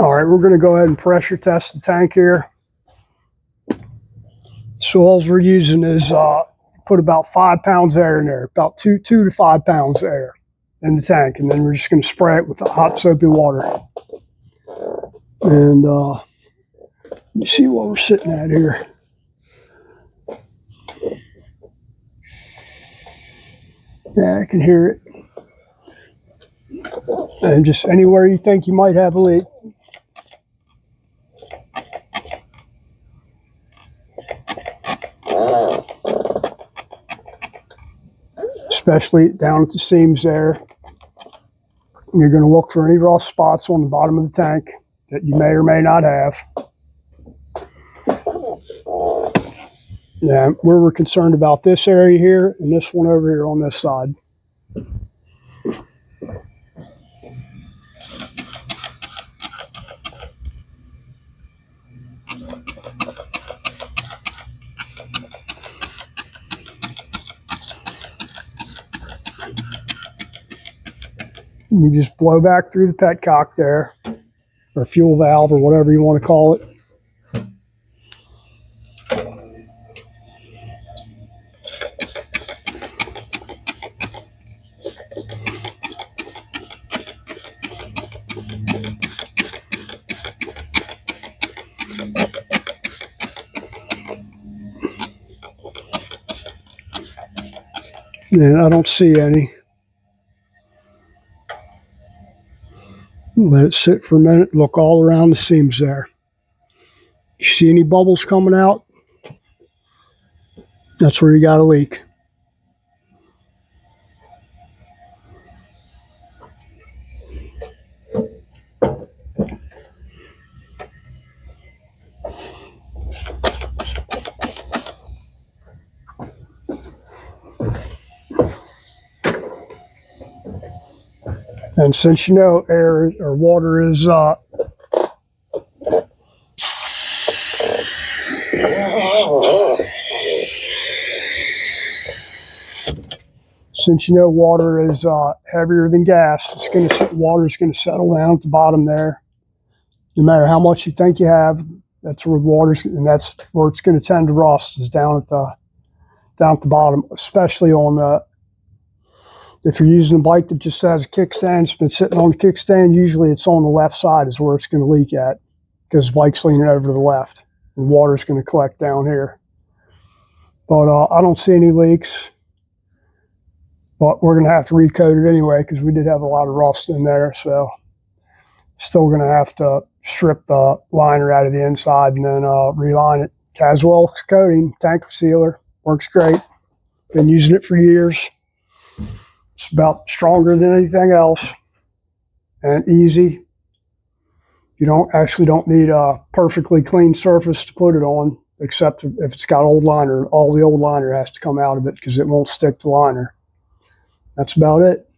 All right, we're going to go ahead and pressure test the tank here. So all we're using is put about 5 pounds of air in there, about 2 to 5 pounds of air in the tank, and then we're just going to spray it with the hot soapy water. And you see what we're sitting at here. Yeah, I can hear it. And just anywhere you think you might have a leak. Especially down at the seams there. You're going to look for any rust spots on the bottom of the tank that you may or may not have. Yeah, we're concerned about this area here and this one over here on this side. You just blow back through the petcock there, or fuel valve, or whatever you want to call it. And I don't see any. Let it sit for a minute, look all around the seams there. You see any bubbles coming out? That's where you got a leak. And since you know air or water is heavier than gas, water is going to settle down at the bottom there. No matter how much you think you have, that's where that's where it's going to tend to rust, is down at the bottom, especially on if you're using a bike that just has a kickstand, it's been sitting on the kickstand, usually it's on the left side is where it's going to leak at, because the bike's leaning over to the left and water's going to collect down here. But I don't see any leaks, but we're going to have to recoat it anyway because we did have a lot of rust in there, so still going to have to strip the liner out of the inside and then reline it. Caswell coating, tank sealer, works great. Been using it for years. It's about stronger than anything else and easy. You don't need a perfectly clean surface to put it on, except if it's got old liner. All the old liner has to come out of it because it won't stick to liner. That's about it.